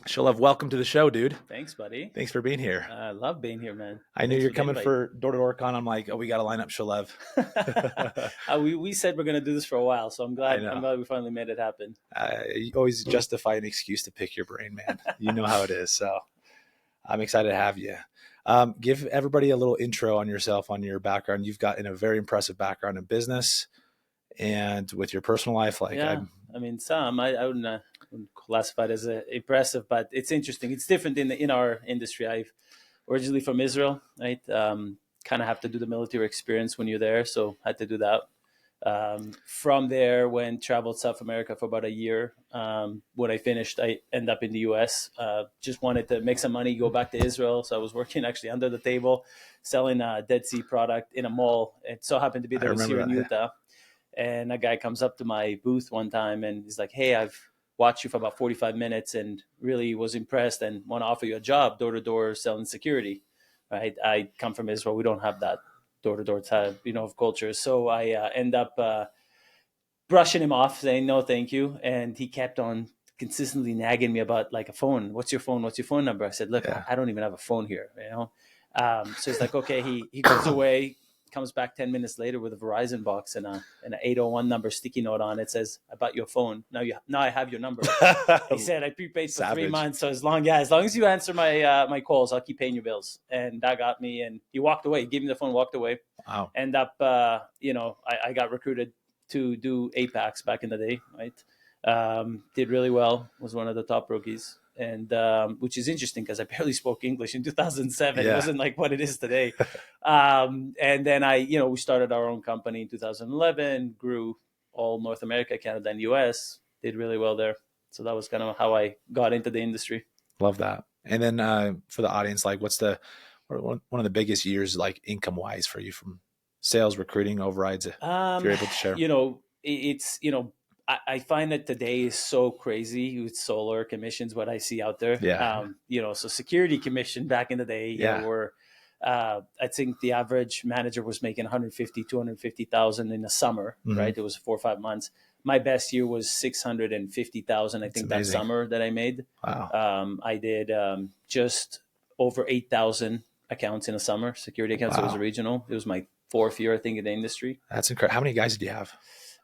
Shalev, welcome to the show, dude. Thanks, buddy. Thanks for being here. I love being here, man. I knew you're coming for door-to-door con. I'm like, oh, we got to line up Shalev. we said we're going to do this for a while, so I'm glad we finally made it happen. You always justify an excuse to pick your brain, man. You know how it is. So I'm excited to have you. Give everybody a little intro on yourself, on your background. You've got a very impressive background in business and with your personal life. I wouldn't classify it as impressive, but it's interesting. It's different in our industry. I'm originally from Israel, right? Kind of have to do the military experience when you're there, so I had to do that. From there, traveled South America for about a year. When I finished, I ended up in the U.S. Just wanted to make some money, go back to Israel. So I was working actually under the table, selling a Dead Sea product in a mall. It so happened to be there here in Utah. And a guy comes up to my booth one time and he's like, "Hey, I've watched you for about 45 minutes and really was impressed and want to offer you a job door-to-door selling security." Right? I come from Israel. We don't have that door-to-door type, of culture. So I end up brushing him off, saying no, thank you. And he kept on consistently nagging me about like a phone. What's your phone? What's your phone number? I said, look, I don't even have a phone here. So he's like, okay. He goes away, comes back 10 minutes later with a Verizon box and an 801 number sticky note on it. Says, I bought your phone. Now I have your number. He said, I prepaid for 3 months. So as long as you answer my calls, I'll keep paying your bills. And that got me. And he walked away. He gave me the phone, walked away. Wow. End up, I got recruited to do APACs back in the day, right? Did really well. Was one of the top rookies. And which is interesting because I barely spoke English in 2007. Yeah. It wasn't like what it is today. And then we started our own company in 2011, grew all North America, Canada, and US, did really well there. So that was kind of how I got into the industry. Love that. And then for the audience, like what's one of the biggest years like income wise for you from sales, recruiting, overrides, if you're able to share? I find that today is so crazy with solar commissions, what I see out there. Yeah. So security commission back in the day, were, I think the average manager was making 150, 250,000 in the summer, right? It was 4 or 5 months. My best year was 650,000. I think that summer that I made. Wow. I did just over 8,000 accounts in a summer, security accounts. Wow. It was a regional. It was my 4th year, I think, in the industry. That's incredible. How many guys did you have?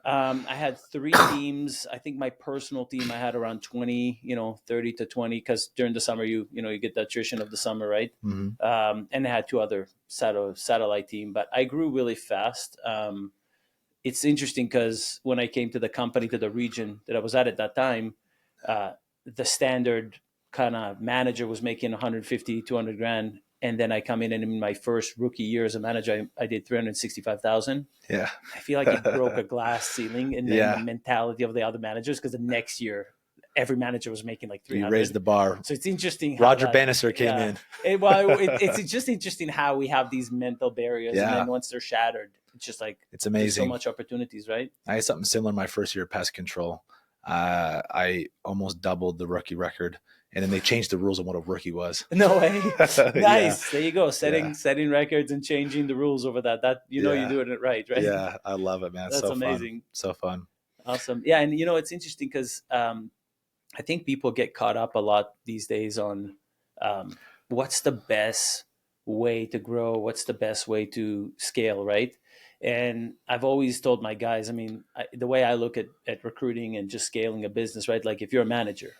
I had 3 teams. I think my personal team, I had around 20, 30 to 20, because during the summer, you get the attrition of the summer, right? Mm-hmm. And I had 2 other satellite team, but I grew really fast. It's interesting because when I came to the company, to the region that I was at that time, the standard kind of manager was making 150, 200 grand. And then I come in my first rookie year as a manager, I did 365,000. Yeah. I feel like it broke a glass ceiling in the mentality of the other managers, because the next year, every manager was making like 300. You raised the bar. So it's interesting. Roger Bannister came in. It's just interesting how we have these mental barriers. Yeah. And then once they're shattered, it's just like, it's amazing. So much opportunities, right? I had something similar my first year of pest control. I almost doubled the rookie record. And then they changed the rules on what a rookie was. No way. Nice. Yeah. There you go. Setting records and changing the rules over that. You're doing it right? Yeah, I love it, man. That's so amazing. Fun. So fun. Awesome. Yeah, and it's interesting because I think people get caught up a lot these days on what's the best way to grow, what's the best way to scale, right? And I've always told my guys, the way I look at recruiting and just scaling a business, right? Like if you're a manager,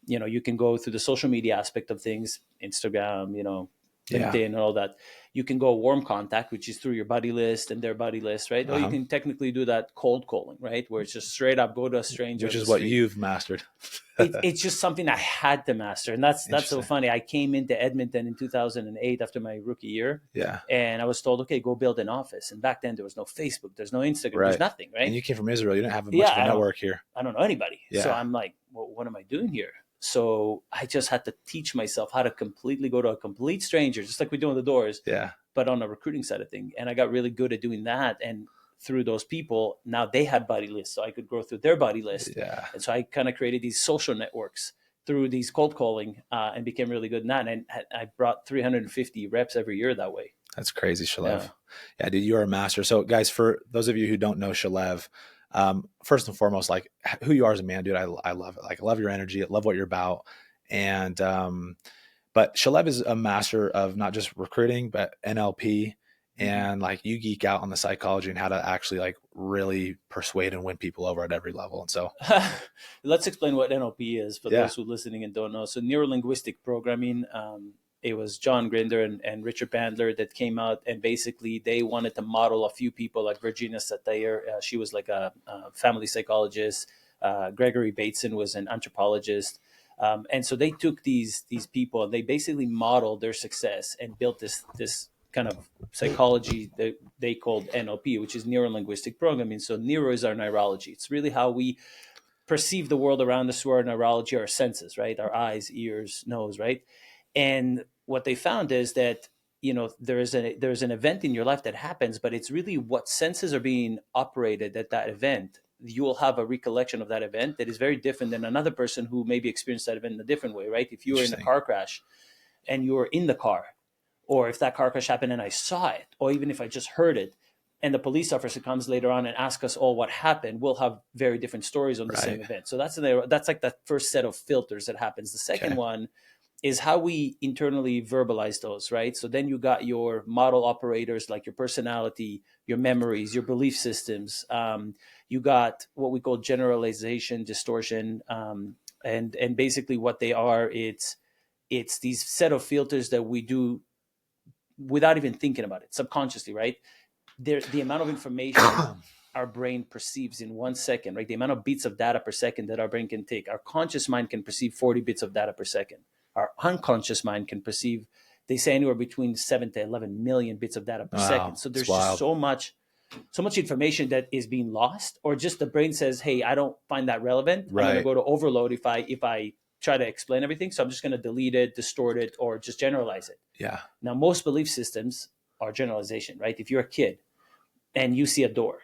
you can go through the social media aspect of things, Instagram, LinkedIn and all that. You can go warm contact, which is through your buddy list and their buddy list, right? Or you can technically do that cold calling, right? Where it's just straight up go to a stranger. Which is what you've mastered. It's just something I had to master. And that's so funny. I came into Edmonton in 2008 after my rookie year. Yeah. And I was told, okay, go build an office. And back then there was no Facebook, there's no Instagram, There's nothing, right? And you came from Israel. You didn't have much of a network here. I don't know anybody. Yeah. So I'm like, well, what am I doing here? So I just had to teach myself how to completely go to a complete stranger, just like we do on the doors, but on the recruiting side of things. And I got really good at doing that. And through those people, now they had buddy lists, so I could grow through their buddy list. Yeah. And so I kind of created these social networks through these cold calling and became really good in that. And I brought 350 reps every year that way. That's crazy, Shalev. Yeah, dude, you're a master. So guys, for those of you who don't know Shalev, First and foremost, like who you are as a man, dude, I love it. Like I love your energy. I love what you're about. And, but Shalev is a master of not just recruiting, but NLP. And like you geek out on the psychology and how to actually like really persuade and win people over at every level. And so let's explain what NLP is for Yeah. those who are listening and don't know. So neuro-linguistic programming, it was John Grinder and Richard Bandler that came out, and basically they wanted to model a few people like Virginia Satir. She was like a family psychologist. Gregory Bateson was an anthropologist. And so they took these people and they basically modeled their success and built this kind of psychology that they called NLP, which is neuro-linguistic programming. So neuro is our neurology. It's really how we perceive the world around us through our neurology, our senses, right? Our eyes, ears, nose, right? And what they found is that, you know, there's an event in your life that happens, but it's really what senses are being operated at that event. You will have a recollection of that event that is very different than another person who maybe experienced that event in a different way, right? If you were in a car crash and you were in the car, or if that car crash happened and I saw it, or even if I just heard it, and the police officer comes later on and asks us all what happened, we'll have very different stories on the same event. So that's like that first set of filters that happens. The second one is how we internally verbalize those, right? So then you got your model operators, like your personality, your memories, your belief systems. You got what we call generalization, distortion, and basically what they are, it's these set of filters that we do without even thinking about it, subconsciously, right? The amount of information our brain perceives in 1 second, right? The amount of bits of data per second that our brain can take. Our conscious mind can perceive 40 bits of data per second. Our unconscious mind can perceive, they say, anywhere between 7 to 11 million bits of data per second. So there's just so much information that is being lost, or just the brain says, hey, I don't find that relevant. I'm going to go to overload if I try to explain everything. So I'm just going to delete it, distort it, or just generalize it. Yeah. Now, most belief systems are generalization, right? If you're a kid and you see a door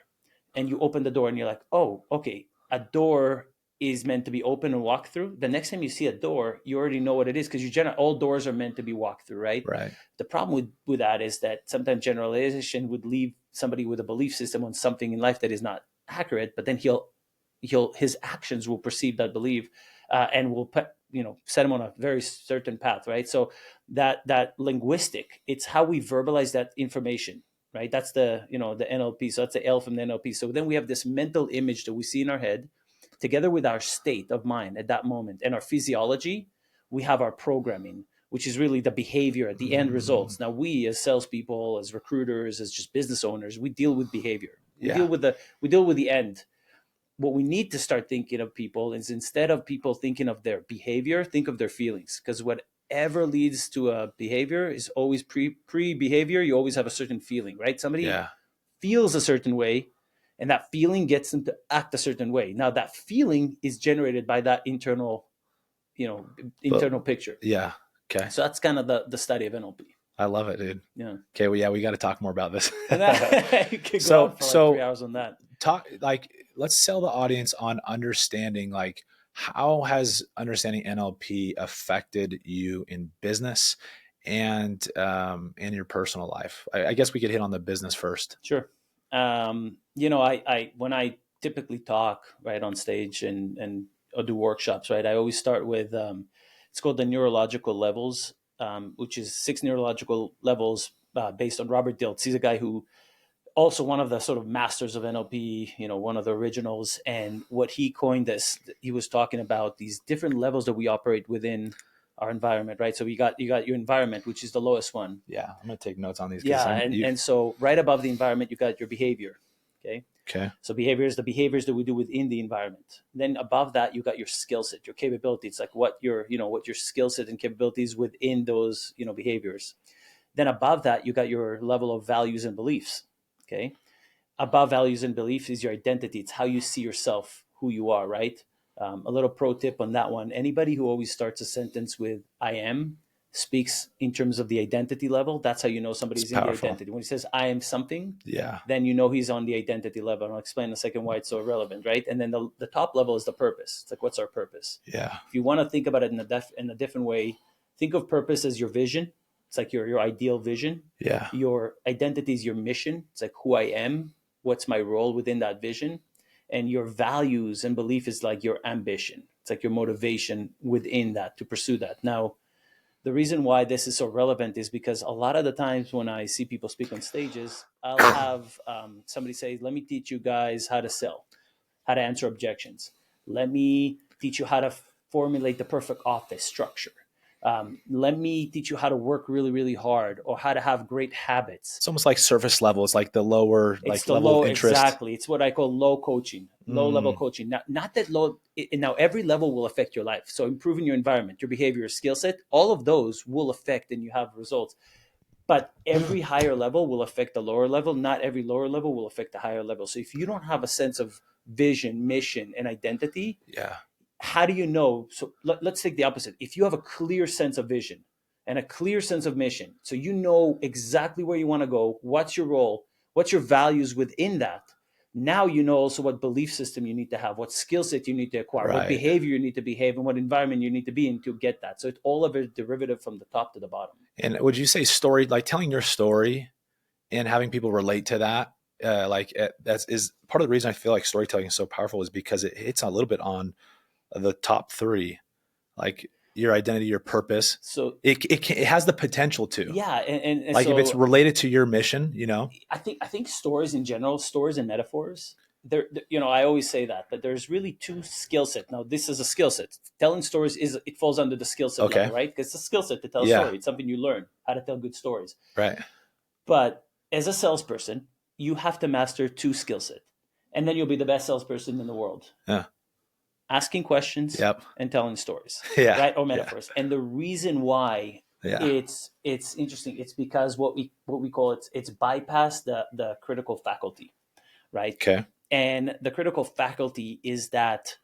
and you open the door and you're like, oh, okay, a door is meant to be open and walked through. The next time you see a door, you already know what it is, because all doors are meant to be walked through, right? Right. The problem with that is that sometimes generalization would leave somebody with a belief system on something in life that is not accurate, but then his actions will perceive that belief and will set him on a very certain path, right? So that linguistic, it's how we verbalize that information, right? That's the NLP. So that's the L from the NLP. So then we have this mental image that we see in our head, together with our state of mind at that moment and our physiology. We have our programming, which is really the behavior, the end results. Now, we as salespeople, as recruiters, as just business owners, we deal with behavior. We deal with the end. What we need to start thinking of people is, instead of people thinking of their behavior, think of their feelings. Because whatever leads to a behavior is always pre-behavior. You always have a certain feeling, right? Somebody feels a certain way, and that feeling gets them to act a certain way. Now, that feeling is generated by that internal picture. Yeah. Okay. So that's kind of the study of NLP. I love it, dude. Yeah. Okay. Well, we got to talk more about this. You could go on for 3 hours on that. Let's sell the audience on understanding, like, how has understanding NLP affected you in business and in your personal life? I guess we could hit on the business first. Sure. I when I typically talk right on stage and I'll do workshops, right, I always start with it's called the neurological levels, which is 6 neurological levels based on Robert Dilts. He's a guy who also one of the sort of masters of NLP, one of the originals. And what he coined this, he was talking about these different levels that we operate within our environment, right? So you got your environment, which is the lowest one. Yeah, I'm going to take notes on these. Yeah, and so right above the environment, you got your behavior. Okay. So behavior is the behaviors that we do within the environment. Then above that, you got your skill set, your capability. It's like what your skill set and capabilities within those, behaviors. Then above that, you got your level of values and beliefs. Okay. Above values and beliefs is your identity. It's how you see yourself, who you are, right? A little pro tip on that one. Anybody who always starts a sentence with "I am" speaks in terms of the identity level. That's how you know somebody's in the identity. When he says "I am something," then you know he's on the identity level. And I'll explain in a second why it's so relevant, right? And then the top level is the purpose. It's like, what's our purpose? Yeah. If you want to think about it in a different way, think of purpose as your vision. It's like your ideal vision. Yeah. Your identity is your mission. It's like who I am. What's my role within that vision? and your values and belief is like your ambition. It's like your motivation within that to pursue that. Now, the reason why this is so relevant is because a lot of the times when I see people speak on stages, I'll have somebody say, let me teach you guys how to sell, how to answer objections. Let me teach you how to formulate the perfect office structure. Let me teach you how to work really, really hard, or how to have great habits. It's almost like surface level. It's like the lower It's the level low, of interest. exactly. It's what I call low coaching, low level coaching. Not that low. Now every level will affect your life. So improving your environment, your behavior, your skill set, all of those will affect, and you have results. But every higher level will affect the lower level. Not every lower level will affect the higher level. So if you don't have a sense of vision, mission, and identity, how do you know? So let's take the opposite. If you have a clear sense of vision and a clear sense of mission, so you know exactly where you want to go, what's your role, what's your values within that. Now you know also what belief system you need to have, what skill set you need to acquire, what behavior you need to behave, and what environment you need to be in to get that. So it's all of it derivative from the top to the bottom. And would you say story, like telling your story and having people relate to that, is part of the reason I feel like storytelling is so powerful, is because it hits a little bit on the top three, like your identity, your purpose. So it has the potential to, and like, so, if it's related to your mission, I think stories in general, stories and metaphors, I always say that there's really two skill sets. Now, this is a skill set. Telling stories it falls under the skill set level, right? Because it's a skill set to tell a story. It's something you learn how to tell good stories. Right. But as a salesperson, you have to master two skill sets, and then you'll be the best salesperson in the world. Yeah. Asking questions and telling stories, right? Or metaphors. And the reason why it's interesting, it's because what we call it's bypass the critical faculty, right? Okay. And the critical faculty is that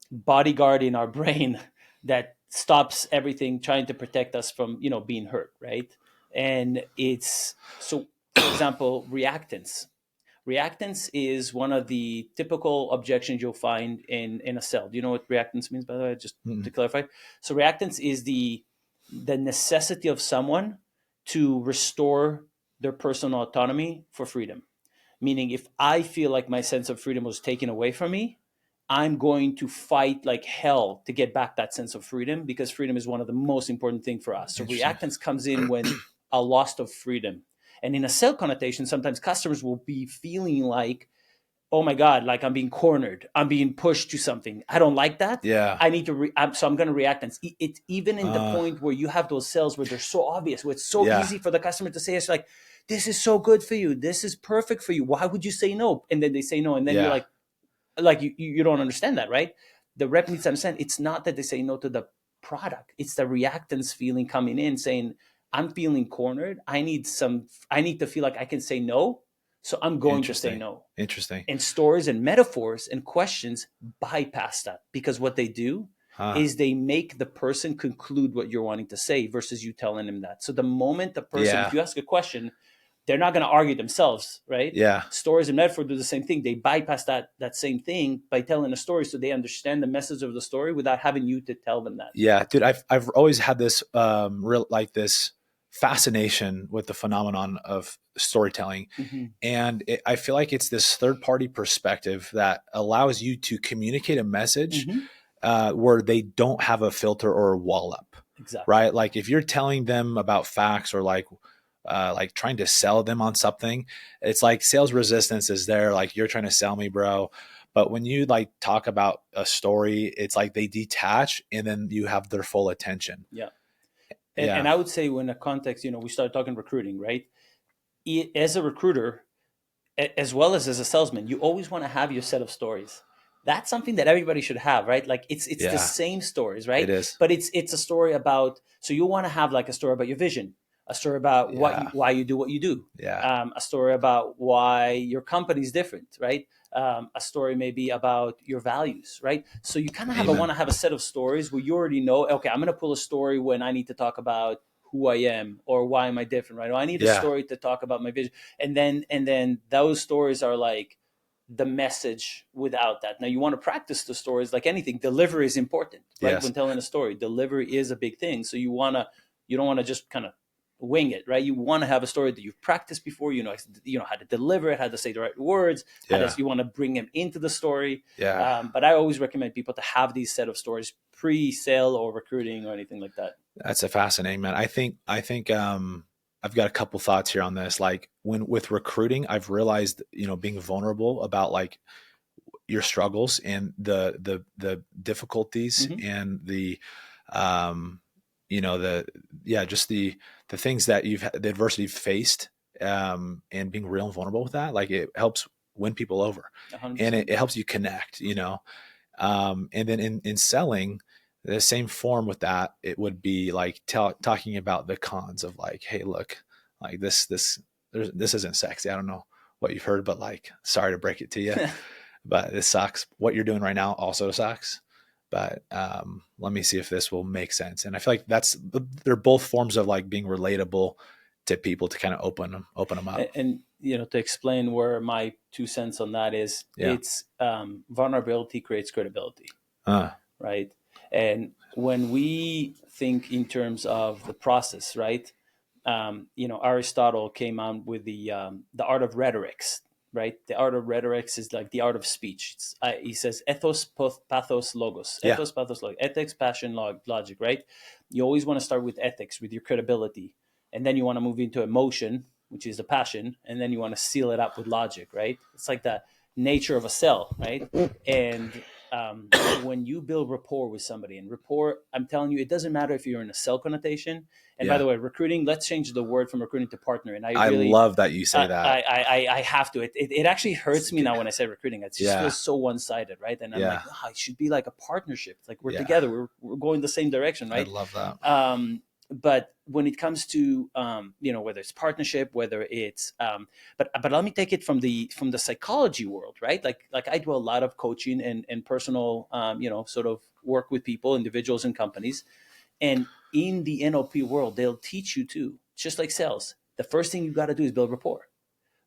bodyguard in our brain that stops everything trying to protect us from, being hurt, right? And it's, so for example, reactance. Reactance is one of the typical objections you'll find in a sell. Do you know what reactance means, by the way? Just to clarify. So reactance is the necessity of someone to restore their personal autonomy for freedom. Meaning, if I feel like my sense of freedom was taken away from me, I'm going to fight like hell to get back that sense of freedom, because freedom is one of the most important things for us. So reactance comes in when a loss of freedom. And in a sell connotation, sometimes customers will be feeling like, oh my God, like I'm being cornered. I'm being pushed to something. I don't like that. Yeah. I need to, so I'm going to react. And it's even in the point where you have those sales where they're so obvious, where it's so easy for the customer to say, it's like, this is so good for you. This is perfect for you. Why would you say no? And then they say no. And then you're like you don't understand that, right? The rep needs to understand it's not that they say no to the product. It's the reactance feeling coming in saying, I'm feeling cornered. I need to feel like I can say no. So I'm going to say no. Interesting. And stories and metaphors and questions bypass that, because what they do is they make the person conclude what you're wanting to say versus you telling them that. So the moment the person, if you ask a question, they're not going to argue themselves, right? Yeah. Stories and metaphor do the same thing. They bypass that same thing by telling a story, so they understand the message of the story without having you to tell them that. Yeah, dude, I've always had this this fascination with the phenomenon of storytelling, and I feel like it's this third party perspective that allows you to communicate a message where they don't have a filter or a wall up. Exactly. Right. Like if you're telling them about facts or like trying to sell them on something, it's like sales resistance is there. Like, you're trying to sell me, bro. But when you like talk about a story, it's like they detach and then you have their full attention. Yeah. And I would say, when a context, we started talking recruiting, right? As a recruiter, as well as a salesman, you always want to have your set of stories. That's something that everybody should have, right? Like it's the same stories, right? It is. But it's a story about, so you want to have like a story about your vision, a story about why you do what you do. Yeah. A story about why your company is different, right? A story maybe about your values, right? So you kind of want to have a set of stories where you already know, okay, I'm going to pull a story when I need to talk about who I am or why am I different, right? Or I need a story to talk about my vision. And then those stories are like the message without that. Now, you want to practice the stories like anything. Delivery is important, right? When telling a story, delivery is a big thing. So you don't want to just kind of wing it, right? You want to have a story that you've practiced before, you know how to deliver it, how to say the right words, you want to bring them into the story. But I always recommend people to have these set of stories pre-sale or recruiting or anything like that. That's a fascinating, man. I think I've got a couple thoughts here on this. Like with recruiting, I've realized, being vulnerable about like your struggles and the difficulties and the just the things that the adversity you've faced, and being real and vulnerable with that, like it helps win people over 100%. and it helps you connect, and then in selling, the same form with that, it would be like talking about the cons of like, hey, look, like this isn't sexy. I don't know what you've heard, but like, sorry to break it to you, but this sucks. What you're doing right now also sucks. But let me see if this will make sense. And I feel like they're both forms of like being relatable to people to kind of open them up. And to explain where my 2 cents on that is, it's vulnerability creates credibility, right? And when we think in terms of the process, right? Aristotle came out with the art of rhetorics, right? The art of rhetorics is like the art of speech. He says ethos, pathos, logos. Ethos, pathos, logos. Ethics, passion, logic, right? You always want to start with ethics, with your credibility. And then you want to move into emotion, which is the passion. And then you want to seal it up with logic, right? It's like the nature of a cell, right? And when you build rapport with somebody, and rapport, I'm telling you, it doesn't matter if you're in a sell connotation. And by the way, recruiting, let's change the word from recruiting to partner. And I love that you say that. I have to. It actually hurts me now when I say recruiting. It just feels so one-sided, right? And I'm like, it should be like a partnership. It's like we're together. We're going the same direction, right? I love that. But when it comes to whether it's partnership, whether it's but let me take it from the psychology world, right? Like I do a lot of coaching and personal sort of work with people, individuals and companies. And in the NLP world, they'll teach you too, just like sales. The first thing you got to do is build rapport,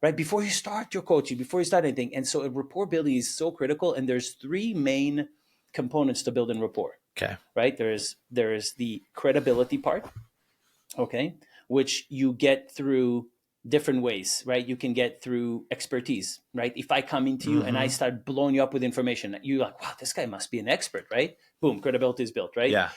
right? Before you start your coaching, before you start anything. And so rapport building is so critical. And there's 3 main components to building rapport. Okay. Right. There is the credibility part. Okay. Which you get through different ways, right? You can get through expertise, right? If I come into you and I start blowing you up with information, you're like, wow, this guy must be an expert, right? Boom, credibility is built, right? Yeah.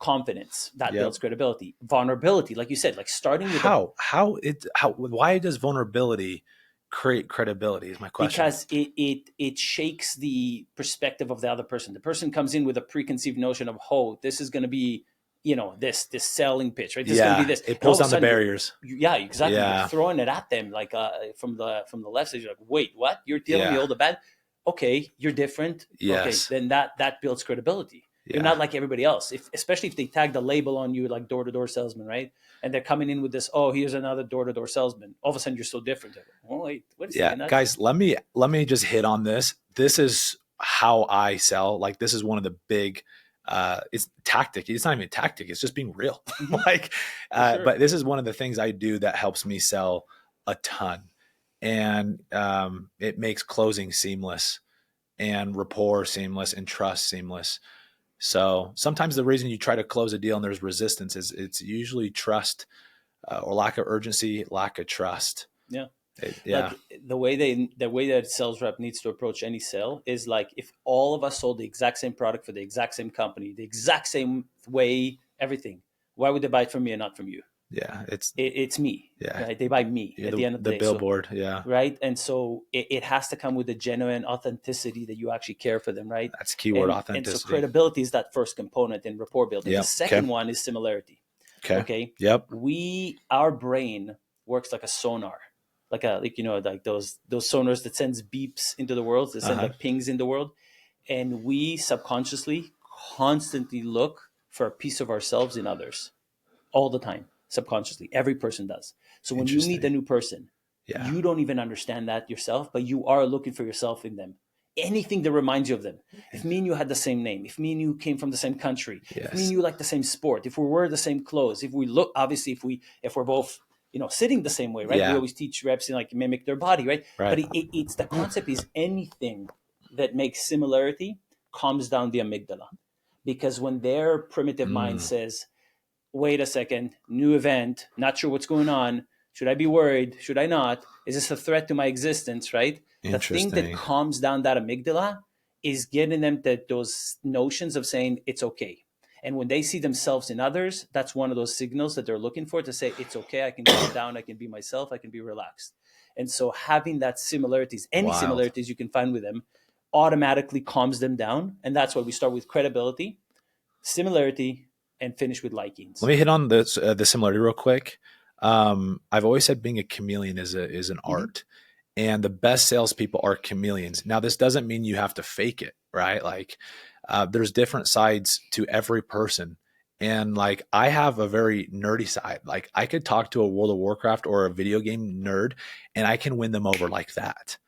Confidence, that builds credibility. Vulnerability, like you said, like starting with why does vulnerability create credibility is my question. Because it shakes the perspective of the other person. The person comes in with a preconceived notion of, oh, this is going to be, this selling pitch, right? This is going to be this. It pulls down the barriers. Yeah, exactly. Yeah. You're throwing it at them like from the left side. You're like, wait, what? You're telling me all the bad? Okay, you're different. Yes. Okay, then that builds credibility. Yeah. You're not like everybody else. Especially if they tag the label on you like door-to-door salesman, right? And they're coming in with this, oh, here's another door-to-door salesman. All of a sudden, you're so different. Oh, wait, what is that? Guys, let me just hit on this. This is how I sell. Like, this is one of the big it's tactic. It's not even a tactic. It's just being real. But this is one of the things I do that helps me sell a ton. And it makes closing seamless and rapport seamless and trust seamless. So sometimes the reason you try to close a deal and there's resistance is it's usually trust or lack of urgency, lack of trust. Yeah. Like the way that sales rep needs to approach any sale is like, if all of us sold the exact same product for the exact same company, the exact same way, everything, why would they buy it from me and not from you? Yeah. It's me. Yeah. Right? They buy me at the end of the day. The billboard. Right. And so it has to come with the genuine authenticity that you actually care for them. Right. That's keyword, authenticity. And so credibility is that first component in rapport building. The second one is similarity. Okay. Yep. Our brain works like a sonar. Like those sonars that sends beeps into the world, that send like pings in the world. And we subconsciously constantly look for a piece of ourselves in others all the time, subconsciously. Every person does. So when you meet a new person, you don't even understand that yourself, but you are looking for yourself in them. Anything that reminds you of them. If me and you had the same name, if me and you came from the same country, if me and you like the same sport, if we wear the same clothes, if we look, obviously, if we're both sitting the same way, right? We always teach reps to like mimic their body, right? But it's the concept is anything that makes similarity calms down the amygdala. Because when their primitive mind says, wait a second, new event, not sure what's going on. Should I be worried? Should I not? Is this a threat to my existence, right? The thing that Interesting. calms down that amygdala is getting them to those notions of saying it's okay. And when they see themselves in others, that's one of those signals that they're looking for to say, it's okay, I can calm down, I can be myself, I can be relaxed. And so having that similarities, any Wild. similarities you can find with them, automatically calms them down. And that's why we start with credibility, similarity, and finish with likings. Let me hit on this, the similarity real quick. I've always said being a chameleon is an art, and the best salespeople are chameleons. Now, this doesn't mean you have to fake it, right? Like, there's different sides to every person. And like, I have a very nerdy side. Like, I could talk to a World of Warcraft or a video game nerd and I can win them over like that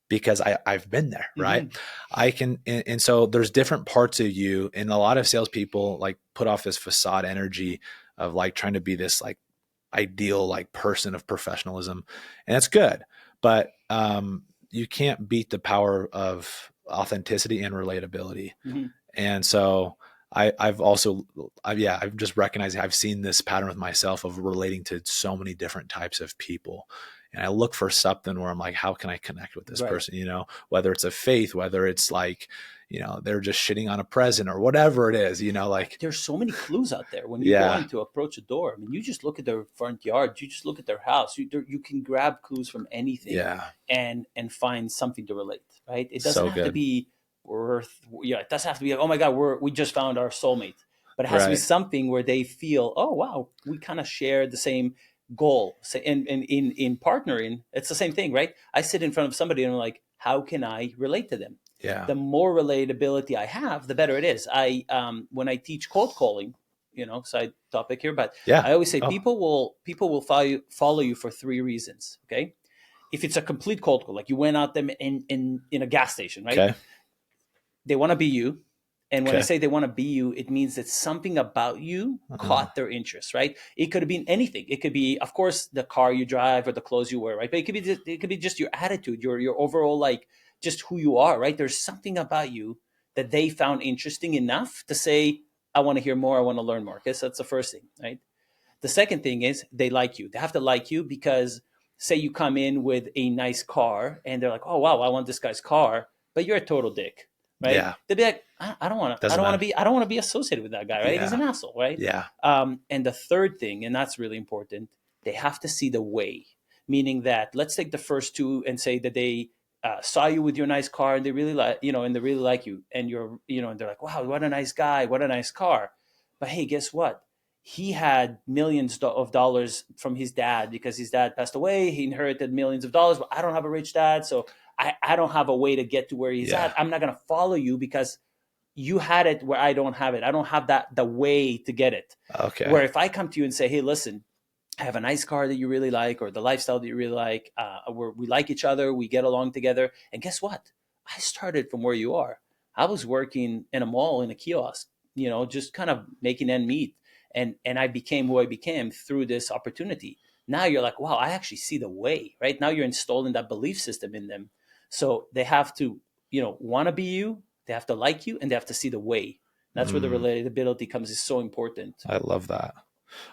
because I've been there, right? I can. And so there's different parts of you, and a lot of salespeople like put off this facade energy of like trying to be this like ideal like person of professionalism, and that's good. But you can't beat the power of authenticity and relatability. And so I've just recognized I've seen this pattern with myself of relating to so many different types of people. And I look for something where I'm like, how can I connect with this person? You know, whether it's a faith, whether it's like, you know, they're just shitting on a present or whatever it is, you know, like there's so many clues out there when you're going to approach a door. I mean, you just look at their front yard, you just look at their house, you can grab clues from anything and find something to relate, right? It doesn't have to be it doesn't have to be like, oh my God, we just found our soulmate, but it has to be something where they feel, oh wow, we kind of share the same goal. And in partnering, it's the same thing, right? I sit in front of somebody and I'm like, how can I relate to them? The more relatability I have, the better it is. When I teach cold calling, you know, side topic here, but I always say people will follow you for 3 reasons. Okay. If it's a complete cold call, like you went out them in a gas station, right? They want to be you. And when I say they want to be you, it means that something about you caught their interest, right? It could have been anything. It could be, of course, the car you drive or the clothes you wear, right? But it could be just your attitude, your overall, like, just who you are, right? There's something about you that they found interesting enough to say, I want to hear more. I want to learn more. Okay, so that's the first thing, right? The second thing is they like you. They have to like you because say you come in with a nice car and they're like, oh, wow, I want this guy's car, but you're a total dick. Right? They'd be like, I don't want to be associated with that guy, right? He's an asshole, right? And the third thing, and that's really important, they have to see the way. Meaning that, let's take the first 2 and say that they saw you with your nice car and they really like, you know, and they really like you, and you're, you know, and they're like, wow, what a nice guy, what a nice car. But hey, guess what? He had millions of dollars from his dad because his dad passed away. He inherited millions of dollars, but I don't have a rich dad, so I don't have a way to get to where he's at. I'm not going to follow you because you had it where I don't have it. I don't have the way to get it. Okay. Where if I come to you and say, hey, listen, I have a nice car that you really like, or the lifestyle that you really like, we like each other, we get along together. And guess what? I started from where you are. I was working in a mall in a kiosk, you know, just kind of making end meet. And I became who I became through this opportunity. Now you're like, wow, I actually see the way, right? Now you're installing that belief system in them. So they have to, you know, want to be you, they have to like you, and they have to see the way. That's where the relatability comes, is so important. I love that.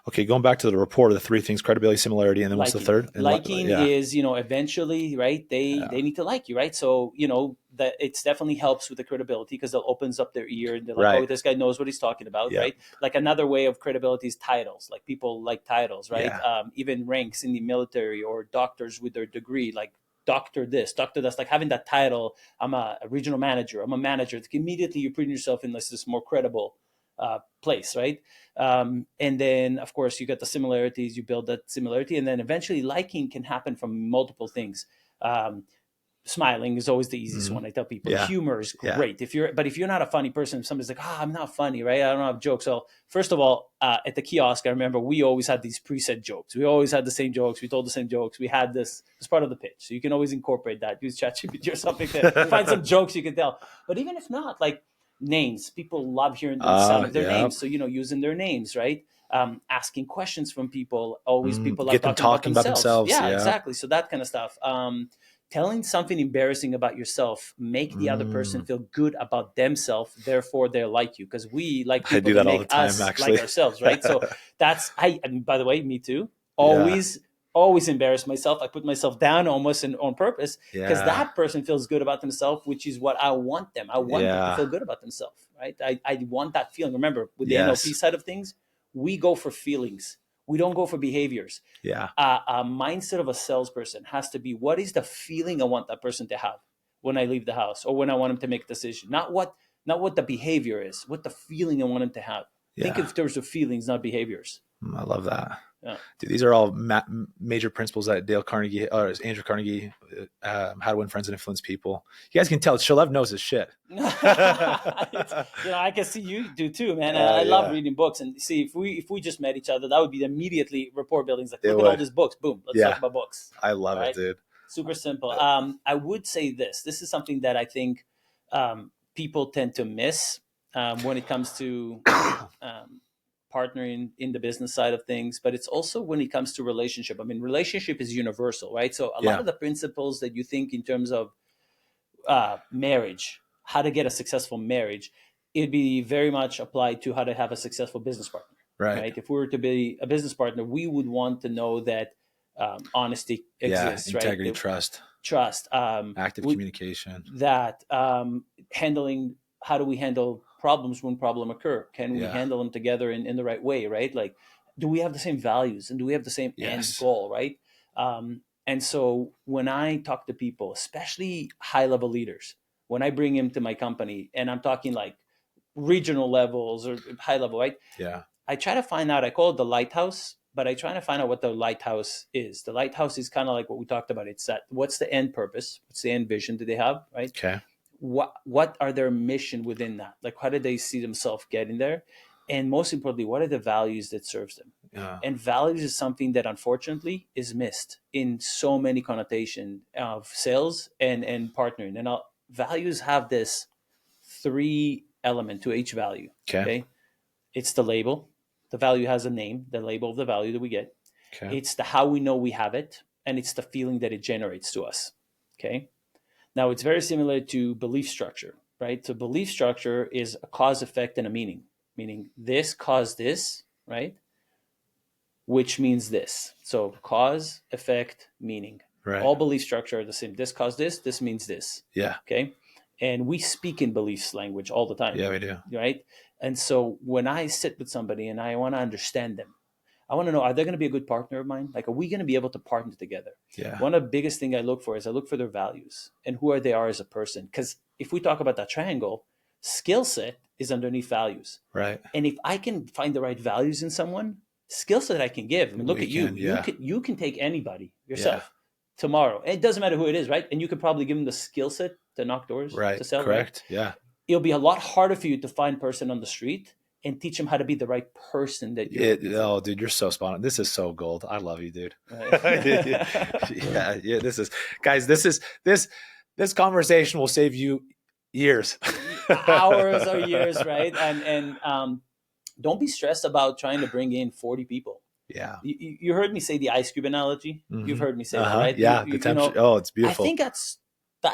Okay, going back to the report of the 3 things: credibility, similarity, and then what's the third? And liking is, you know, eventually, right? They need to like you, right? So, you know, that it definitely helps with the credibility because it opens up their ear and they're like, oh, this guy knows what he's talking about, right? Like another way of credibility is titles. Like people like titles, right? Even ranks in the military or doctors with their degree, like doctor this, doctor that's, like having that title. I'm a regional manager. I'm a manager. Immediately you're putting yourself in this more credible place, right? And then, of course, you got the similarities. You build that similarity, and then eventually liking can happen from multiple things. Smiling is always the easiest one. I tell people humor is great. If you're not a funny person, if somebody's like, I'm not funny, right? I don't have jokes. So first of all, at the kiosk, I remember we always had these preset jokes. We always had the same jokes. We told the same jokes. We had this as part of the pitch. So you can always incorporate that. Use ChatGPT or something to find some jokes you can tell. But even if not, like names, people love hearing their names. So, you know, using their names, right? Asking questions from people. Always people like talking about themselves. Yeah, exactly. So that kind of stuff. telling something embarrassing about yourself make the other person feel good about themselves, therefore they're like you, because we like I people do that that all the make time, us actually. like ourselves, right? So and by the way, me too, Yeah. always embarrass myself. I put myself down almost on purpose, because Yeah. that person feels good about themselves, which is what I want them. I want them to Yeah. feel good about themselves, right? I want that feeling. Remember, with the Yes. NLP side of things, we go for feelings. We don't go for behaviors. Yeah. A mindset of a salesperson has to be, what is the feeling I want that person to have when I leave the house or when I want them to make a decision? Not what the behavior is, what the feeling I want them to have. Think Yeah. in terms of feelings, not behaviors. I love that. Yeah. Dude, these are all major principles that Dale Carnegie or Andrew Carnegie, How to Win Friends and Influence People. You guys can tell Shalev knows his shit. I can see you do too, man. I love reading books, and see, if we just met each other, that would be immediately rapport building. Like, look at all these books, boom, let's talk about books. I love it, dude. Super simple. I would say this is something that I think people tend to miss when it comes to partnering in the business side of things, but it's also when it comes to relationship. I mean, relationship is universal, right? So a lot of the principles that you think in terms of marriage, how to get a successful marriage, it'd be very much applied to how to have a successful business partner, right? If we were to be a business partner, we would want to know that honesty exists, integrity, right? trust, active communication, that handling, how do we handle problems when problem occur? Can we handle them together in the right way, right? Like, do we have the same values and do we have the same end goal, right? And so when I talk to people, especially high-level leaders, when I bring them to my company, and I'm talking like regional levels or high level, right? Yeah. I try to find out, I call it the lighthouse, but I try to find out what the lighthouse is. The lighthouse is kind of like what we talked about. It's that, what's the end purpose? What's the end vision that they have, right? Okay. What are their mission within that? Like, how do they see themselves getting there? And most importantly, what are the values that serves them? Yeah. And values is something that unfortunately is missed in so many connotations of sales and partnering. And values have this 3 element to each value. Okay. It's the label. The value has a name, the label of the value that we get. Okay. It's the how we know we have it, and it's the feeling that it generates to us. Okay. Now, it's very similar to belief structure, right? So belief structure is a cause, effect, and a meaning this caused this, right? Which means this. So cause, effect, meaning. Right. All belief structure are the same. This caused this, this means this. Yeah. Okay. And we speak in beliefs language all the time. Yeah, we do. Right. And so when I sit with somebody and I want to understand them, I want to know, are they going to be a good partner of mine? Like, are we going to be able to partner together? Yeah. One of the biggest things I look for is I look for their values and who they are as a person. Because if we talk about that triangle, skill set is underneath values. Right. And if I can find the right values in someone, skill set I can give. I mean, look at you. Yeah. You can take anybody yourself tomorrow. And it doesn't matter who it is, right? And you could probably give them the skill set to knock doors, to sell. Correct. Right? Yeah. It'll be a lot harder for you to find a person on the street and teach them how to be the right person that you're. Oh, dude, you're so spot on. This is so gold. I love you, dude. Right. yeah. This is, guys. This conversation will save you years, hours or years, right? And don't be stressed about trying to bring in 40 people. Yeah. You heard me say the ice cube analogy. Mm-hmm. You've heard me say that, right? Yeah. The temperature. It's beautiful. I think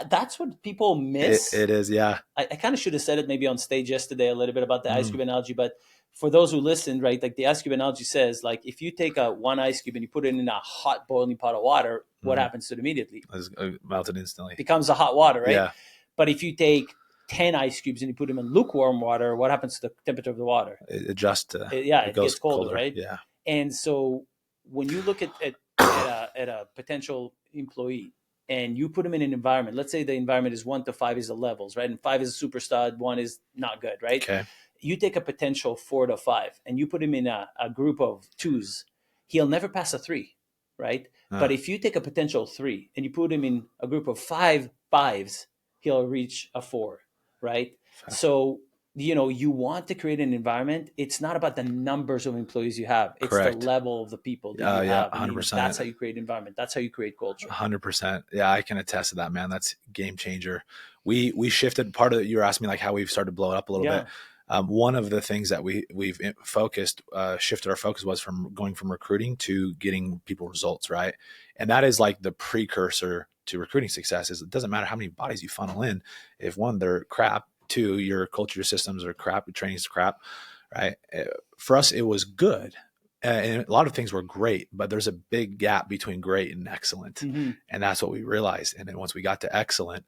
that's what people miss. It is, yeah. I kind of should have said it maybe on stage yesterday a little bit about the ice cube analogy, but for those who listened, right, like the ice cube analogy says, like, if you take one ice cube and you put it in a hot boiling pot of water, what happens to it immediately? It's melted instantly. It becomes a hot water, right? Yeah. But if you take 10 ice cubes and you put them in lukewarm water, what happens to the temperature of the water? It adjusts. It gets colder, right? Yeah. And so when you look at a potential employee, and you put them in an environment, let's say the environment is 1 to 5 is the levels, right? And 5 is a super stud, 1 is not good, right? Okay. You take a potential 4 to 5 and you put him in a group of 2s, he'll never pass a 3, right? But if you take a potential 3 and you put him in a group of 5 5s, he'll reach a 4, right? So, you want to create an environment. It's not about the numbers of employees you have. It's the level of the people that you have. 100%. That's how you create environment. That's how you create culture. 100%. Yeah, I can attest to that, man. That's game changer. We shifted part of it. You were asking me like how we've started to blow it up a little bit. One of the things that we've shifted our focus was from going from recruiting to getting people results, right? And that is like the precursor to recruiting success. Is it doesn't matter how many bodies you funnel in. If one, they're crap, two, your culture, your systems are crap, your training's crap, right? For us, it was good. And a lot of things were great, but there's a big gap between great and excellent. Mm-hmm. And that's what we realized. And then once we got to excellent,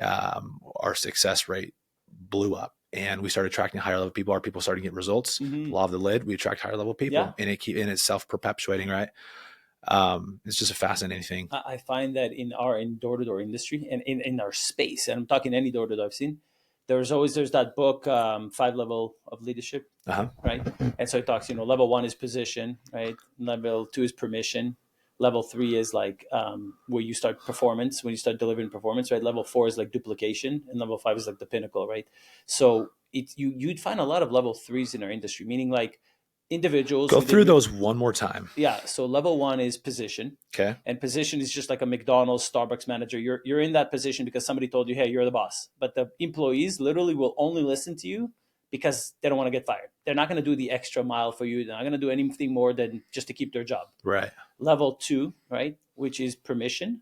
our success rate blew up and we started attracting higher level people. Our people started getting results. Mm-hmm. Law of the lid, we attract higher level people, and it's self-perpetuating, right? It's just a fascinating thing. I find that in door-to-door industry and in our space, and I'm talking any door-to-door I've seen, there's that book, 5 Level of Leadership, right? And so it talks, level 1 is position, right? Level 2 is permission. Level 3 is like where you start performance, when you start delivering performance, right? Level 4 is like duplication, and level 5 is like the pinnacle, right? So you'd find a lot of level 3s in our industry, meaning like individuals. Go through those one more time. Yeah. So level 1 is position. Okay. And position is just like a McDonald's, Starbucks manager. You're in that position because somebody told you, hey, you're the boss. But the employees literally will only listen to you because they don't want to get fired. They're not going to do the extra mile for you. They're not going to do anything more than just to keep their job. Right. Level 2, right, which is permission.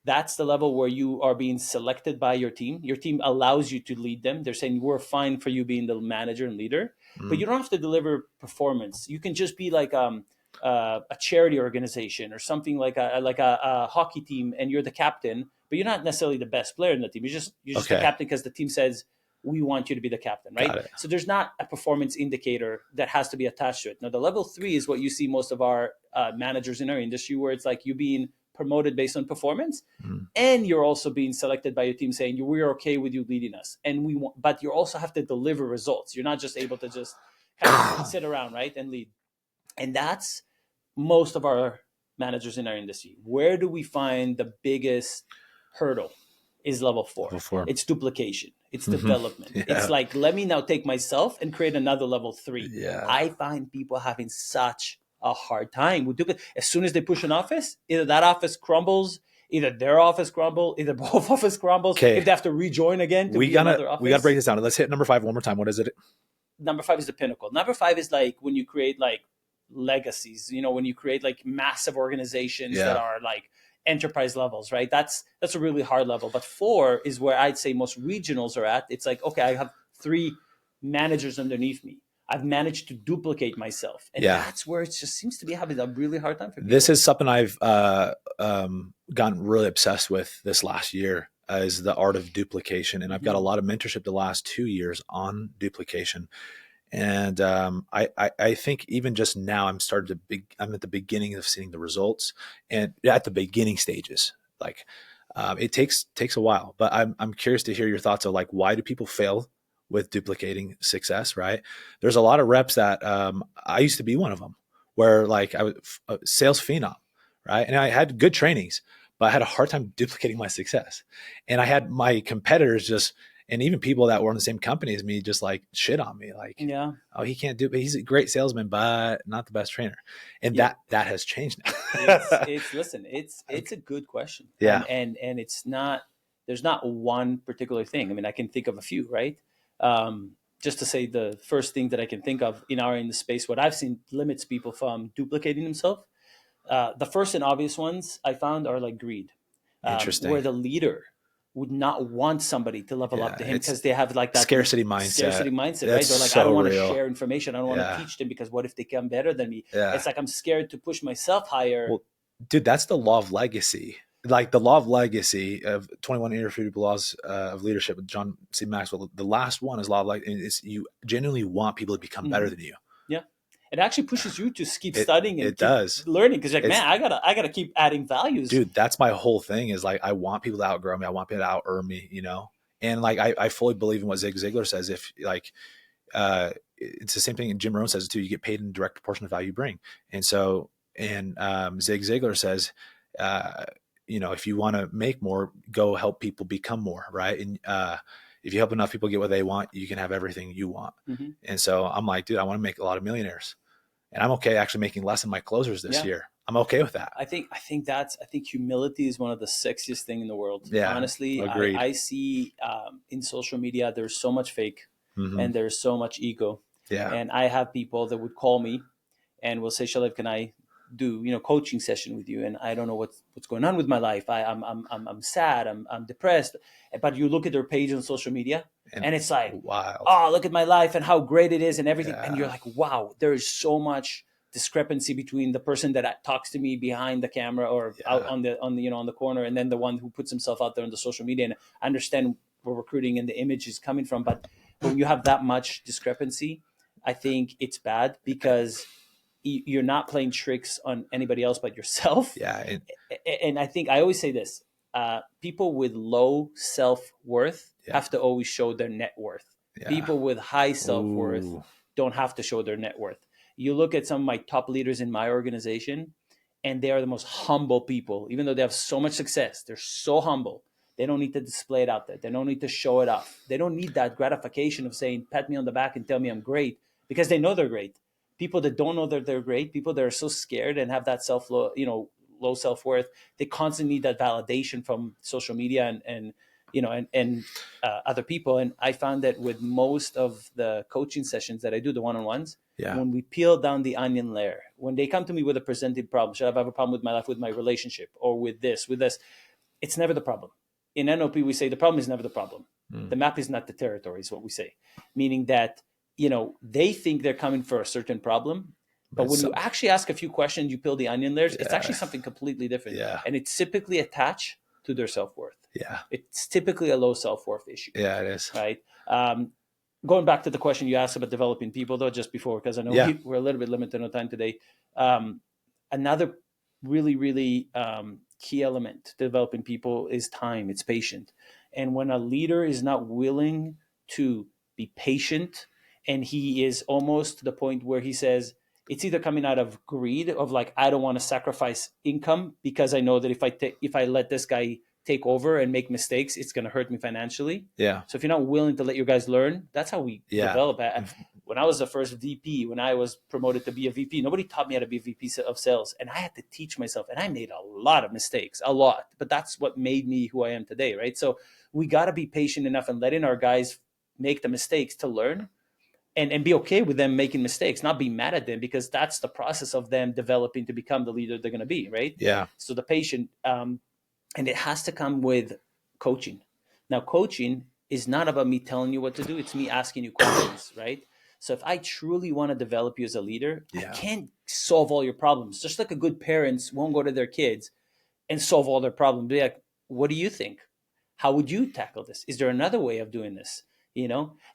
That's the level where you are being selected by your team. Your team allows you to lead them. They're saying, we're fine for you being the manager and leader, but you don't have to deliver performance. You can just be like a charity organization or something like a hockey team, and you're the captain, but you're not necessarily the best player in the team. You're just the captain because the team says, we want you to be the captain, right? So there's not a performance indicator that has to be attached to it. Now, the level 3 is what you see most of our managers in our industry, where it's like you being promoted based on performance, and you're also being selected by your team saying we're okay with you leading us, and but you also have to deliver results. You're not just able to just kind of sit around, right, and lead. And that's most of our managers in our industry. Where do we find the biggest hurdle? Is level 4. It's duplication. It's development. It's like, let me now take myself and create another level 3. I find people having such a hard time with duplication. As soon as they push an office, either that office crumbles, either their office crumbles, either both office crumbles. If they have to rejoin again to another office. We got to break this down. Let's hit number 5 one more time. What is it? Number 5 is the pinnacle. Number 5 is like when you create like legacies, when you create like massive organizations that are like enterprise levels, right? That's a really hard level. But 4 is where I'd say most regionals are at. It's like, okay, I have 3 managers underneath me. I've managed to duplicate myself. And that's where it just seems to be having a really hard time for people. This is something I've gotten really obsessed with this last year, is the art of duplication. And I've got a lot of mentorship the last 2 years on duplication. And I think even just now I'm at the beginning of seeing the results, and at the beginning stages. Like it takes a while, but I'm curious to hear your thoughts of like, why do people fail with duplicating success? Right? There's a lot of reps that I used to be one of them, where like I was a sales phenom, right? And I had good trainings, but I had a hard time duplicating my success, and I had my competitors and even people that were in the same company as me just like shit on me. Like, oh, he can't do it. He's a great salesman, but not the best trainer. And that has changed now. It's a good question. Yeah. And it's not, there's not one particular thing. I mean, I can think of a few, right? Just to say the first thing that I can think of in the space, what I've seen limits people from duplicating themselves. The first and obvious ones I found are like greed. Interesting. Where the leader would not want somebody to level up to him because they have like that scarcity mindset, right? They're like, I don't want to share information. I don't want to teach them because what if they come better than me? It's like, I'm scared to push myself higher. Well, dude, that's the law of legacy. Like the law of legacy of 21 irrefutable laws of leadership with John C. Maxwell. The last one is law of legacy. It's you genuinely want people to become better than you. Yeah. It actually pushes you to keep studying and keep learning, because like, man, I gotta keep adding values. Dude, that's my whole thing, is like, I want people to outgrow me. I want people to out-earn me, And like, I fully believe in what Zig Ziglar says. If like, it's the same thing. And Jim Rohn says it too. You get paid in direct proportion to value you bring. And so, Zig Ziglar says, if you want to make more, go help people become more. Right. And, if you help enough people get what they want, you can have everything you want. And so I'm like, dude, I want to make a lot of millionaires, and I'm okay actually making less than my closers this year. I'm okay with that. I think humility is one of the sexiest thing in the world. Yeah, honestly, I see in social media there's so much fake. and there's so much ego. Yeah. And I have people that would call me and will say, Shalev, can I do coaching session with you? And I don't know what's going on with my life. I'm sad. I'm depressed. But you look at their page on social media, and it's like, wild. Oh, look at my life and how great it is and everything. Yeah. And you're like, wow, there is so much discrepancy between the person that talks to me behind the camera or out on the corner, and then the one who puts himself out there on the social media. And I understand where recruiting and the image is coming from, but when you have that much discrepancy, I think it's bad because you're not playing tricks on anybody else but yourself. Yeah. And I think I always say this, people with low self-worth have to always show their net worth. Yeah. People with high self-worth don't have to show their net worth. You look at some of my top leaders in my organization, and they are the most humble people. Even though they have so much success, they're so humble. They don't need to display it out there. They don't need to show it off. They don't need that gratification of saying, pat me on the back and tell me I'm great, because they know they're great. People that don't know that they're great, people that are so scared and have that low self-worth, they constantly need that validation from social media and other people. And I found that with most of the coaching sessions that I do, the one-on-ones, when we peel down the onion layer, when they come to me with a presented problem, should I have a problem with my life, with my relationship, or with this, it's never the problem. In NLP, we say the problem is never the problem. The map is not the territory, is what we say. Meaning that, they think they're coming for a certain problem, but when you actually ask a few questions, you peel the onion layers, it's actually something completely different. Yeah. And it's typically attached to their self-worth. Yeah. It's typically a low self-worth issue. Yeah, it is. Right. Going back to the question you asked about developing people, though, just before, because I know we're a little bit limited on time today. Another really, really key element to developing people is time. It's patient. And when a leader is not willing to be patient, and he is almost to the point where he says, it's either coming out of greed of like, I don't want to sacrifice income because I know that if I let this guy take over and make mistakes, it's going to hurt me financially. Yeah. So if you're not willing to let your guys learn, that's how we develop. When I was the first VP, when I was promoted to be a VP, nobody taught me how to be a VP of sales. And I had to teach myself. And I made a lot of mistakes, a lot. But that's what made me who I am today, right? So we got to be patient enough and letting our guys make the mistakes to learn. And be okay with them making mistakes, not be mad at them, because that's the process of them developing to become the leader they're going to be, right? Yeah. So the patient, and it has to come with coaching. Now, coaching is not about me telling you what to do. It's me asking you questions, right? So if I truly want to develop you as a leader, I can't solve all your problems. Just like a good parents won't go to their kids and solve all their problems. Be like, what do you think? How would you tackle this? Is there another way of doing this?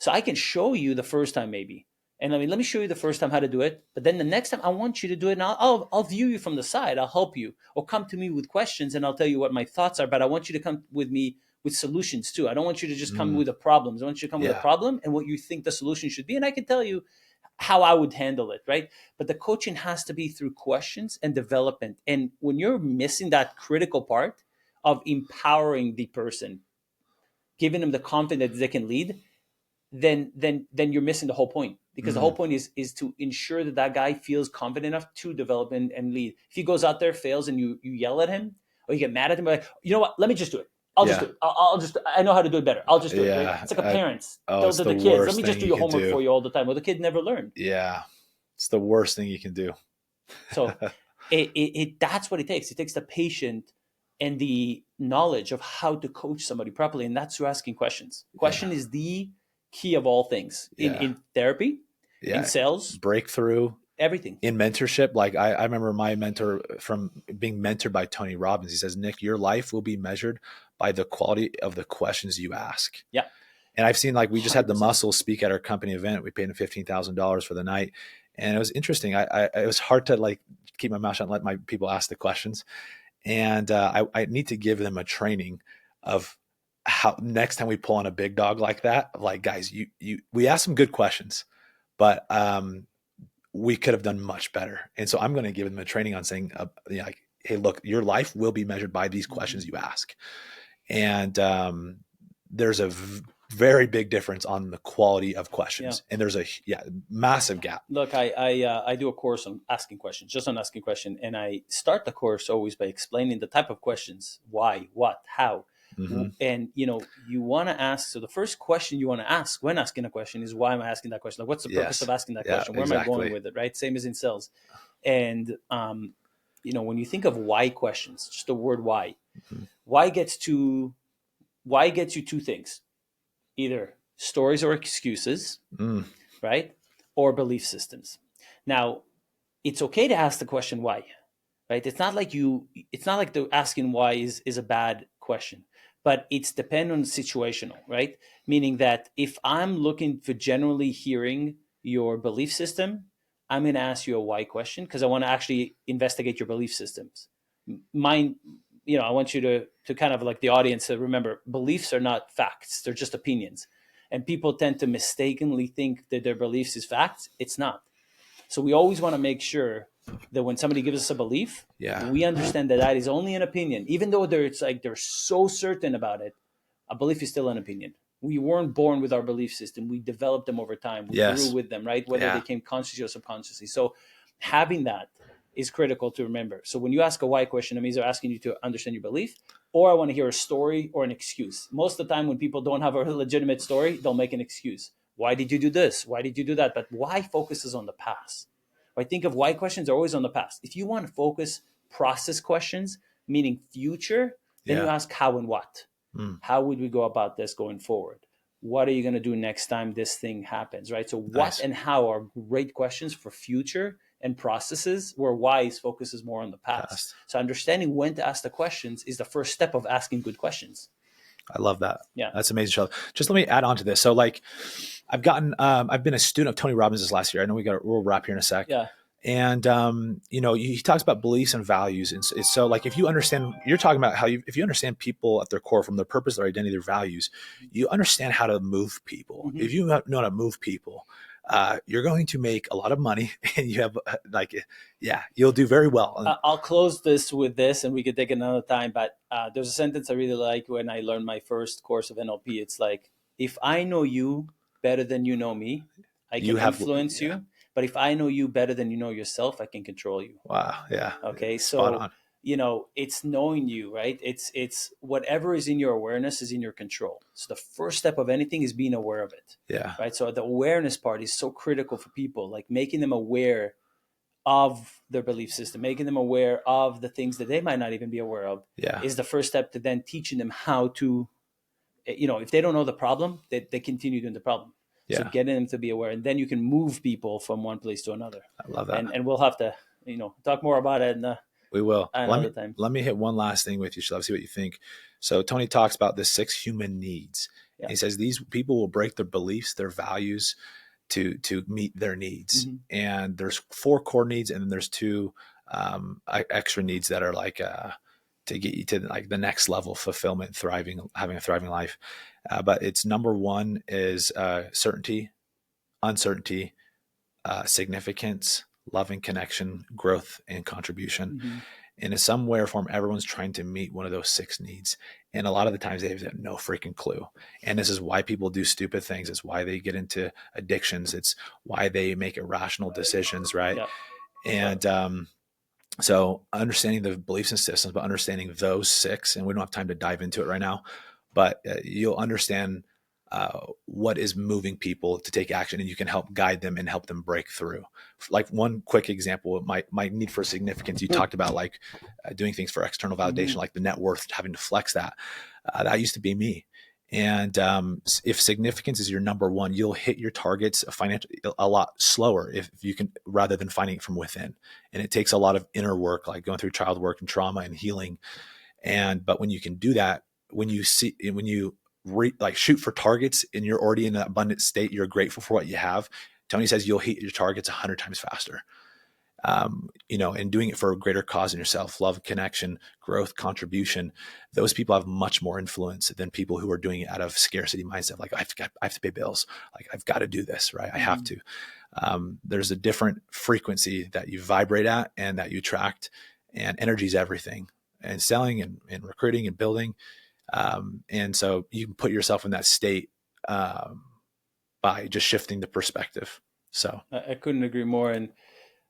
So I can show you the first time maybe. And let me show you the first time how to do it. But then the next time I want you to do it, and I'll view you from the side. I'll help you, or come to me with questions and I'll tell you what my thoughts are. But I want you to come with me with solutions too. I don't want you to just come with the problems. I want you to come with a problem and what you think the solution should be. And I can tell you how I would handle it, right? But the coaching has to be through questions and development. And when you're missing that critical part of empowering the person, giving them the confidence they can lead, then you're missing the whole point. Because the whole point is to ensure that guy feels confident enough to develop and lead. If he goes out there, fails, and you yell at him or you get mad at him, like, you know what? Let me just do it. I'll just do it. I know how to do it better. I'll just do it. Right? It's like a parents. Those are the kids. Let me just do your homework for you all the time. Well, the kid never learned. Yeah. It's the worst thing you can do. So that's what it takes. It takes the patient and the knowledge of how to coach somebody properly. And that's through asking questions. Question is the key of all things in therapy, in sales, breakthrough, everything. In mentorship. Like I remember my mentor from being mentored by Tony Robbins. He says, Nick, your life will be measured by the quality of the questions you ask. Yeah. And I've seen, like, we just 100%. Had the Muscle speak at our company event. We paid him $15,000 for the night. And it was interesting. It was hard to like keep my mouth shut and let my people ask the questions. And I need to give them a training of how next time we pull on a big dog like that, like, guys, we asked some good questions, but we could have done much better. And so I'm going to give them a training on saying, like, hey, look, your life will be measured by these questions you ask. And there's a very big difference on the quality of questions. And there's a massive gap. Look, I do a course on asking questions, just on asking questions. And I start the course always by explaining the type of questions, why, what, how. And, you want to ask, so the first question you want to ask when asking a question is, why am I asking that question? Like, what's the purpose of asking that question? Where am I going with it? Right. Same as in sales. And, when you think of why questions, just the word why, why gets you two things, either stories or excuses, right? Or belief systems. Now, it's okay to ask the question why, right? It's not like the asking why is a bad question, but it's dependent on situational, right? Meaning that if I'm looking for generally hearing your belief system, I'm going to ask you a why question because I want to actually investigate your belief systems. Mine, I want you to kind of like the audience to remember, beliefs are not facts. They're just opinions. And people tend to mistakenly think that their beliefs is facts. It's not. So we always want to make sure that when somebody gives us a belief, we understand that is only an opinion. Even though they're so certain about it, a belief is still an opinion. We weren't born with our belief system. We developed them over time. We grew with them, right? Whether they came consciously or subconsciously. So having that is critical to remember. So when you ask a why question, it means they're asking you to understand your belief, or I want to hear a story or an excuse. Most of the time when people don't have a legitimate story, they'll make an excuse. Why did you do this? Why did you do that? But why focuses on the past. I think of why questions are always on the past. If you want to focus process questions, meaning future, then you ask how and what. How would we go about this going forward? What are you going to do next time this thing happens, right? So what and how are great questions for future and processes, where why focuses more on the past. So understanding when to ask the questions is the first step of asking good questions. I love that. Yeah. That's amazing, Shalev. Just let me add on to this. So like I've been a student of Tony Robbins this last year. I know we'll wrap here in a sec. Yeah. And, he talks about beliefs and values. And so like, if you understand, you're talking about if you understand people at their core, from their purpose, their identity, their values, you understand how to move people. If you know how to move people, you're going to make a lot of money, and you have you'll do very well. I'll close this with this, and we could take another time, but there's a sentence I really like when I learned my first course of NLP. It's like, if I know you better than you know me, I can influence you. But if I know you better than you know yourself, I can control you. Wow. Yeah. Okay. So, it's knowing you, right? It's whatever is in your awareness is in your control. So the first step of anything is being aware of it. Yeah. Right. So the awareness part is so critical for people, like making them aware of their belief system, making them aware of the things that they might not even be aware of is the first step to then teaching them how to, if they don't know the problem, they continue doing the problem. Yeah. So getting them to be aware, and then you can move people from one place to another. I love that. And we'll have to, talk more about it. We will. Another time. Let me hit one last thing with you, Shalev, see what you think. So Tony talks about the 6 human needs. Yeah. He says these people will break their beliefs, their values to meet their needs. And there's 4 core needs, and then there's 2 extra needs that are like to get you to like the next level, fulfillment, thriving, having a thriving life. But it's number 1 is certainty, uncertainty, significance, loving connection, growth, and contribution. And in some way or form, everyone's trying to meet one of those 6 needs. And a lot of the times they have no freaking clue. And this is why people do stupid things. It's why they get into addictions. It's why they make irrational decisions, right? Yeah. And so understanding the beliefs and systems, but understanding those 6, and we don't have time to dive into it right now, but you'll understand what is moving people to take action, and you can help guide them and help them break through. Like one quick example, my need for significance. You talked about like doing things for external validation, like the net worth, having to flex that. That used to be me. And if significance is your number 1, you'll hit your targets a lot slower if you can, rather than finding it from within. And it takes a lot of inner work, like going through child work and trauma and healing. But when you can do that, when you shoot for targets and you're already in an abundant state, you're grateful for what you have. Tony says you'll hit your targets 100 times faster. And doing it for a greater cause in yourself, love, connection, growth, contribution. Those people have much more influence than people who are doing it out of scarcity mindset. Like I have to pay bills. Like I've got to do this, right? I have to. There's a different frequency that you vibrate at and that you attract, and energy is everything, and selling and recruiting and building. And so you can put yourself in that state by just shifting the perspective. So I couldn't agree more. And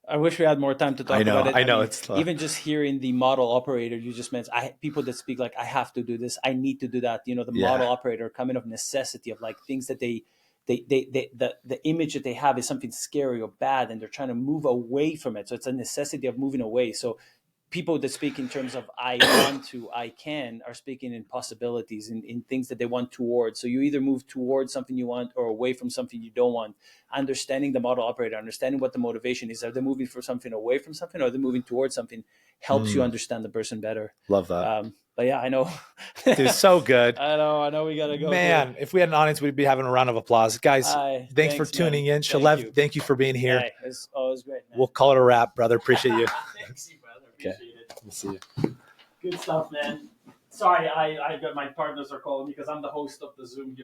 I wish we had more time to talk about it. I know. mean, It's even just hearing the model operator you just mentioned, people that speak like, I have to do this, I need to do that. You know, the model operator coming of necessity of like things that the image that they have is something scary or bad, and they're trying to move away from it. So it's a necessity of moving away. So people that speak in terms of I want to, I can, are speaking in possibilities, in things that they want towards. So you either move towards something you want or away from something you don't want. Understanding the model operator, understanding what the motivation is. Are they moving for something away from something, or are they moving towards something? Helps you understand the person better. Love that. But yeah, I know. Dude, so good. I know we got to go. Man, here. if we had an audience, we'd be having a round of applause. Guys, thanks for tuning in. Shalev, thank you for being here. It was great, man. We'll call it a wrap, brother. Appreciate you. Thanks, you brother. Appreciate it. We'll see you. Good stuff, man. Sorry, I got my partners are calling me because I'm the host of the Zoom.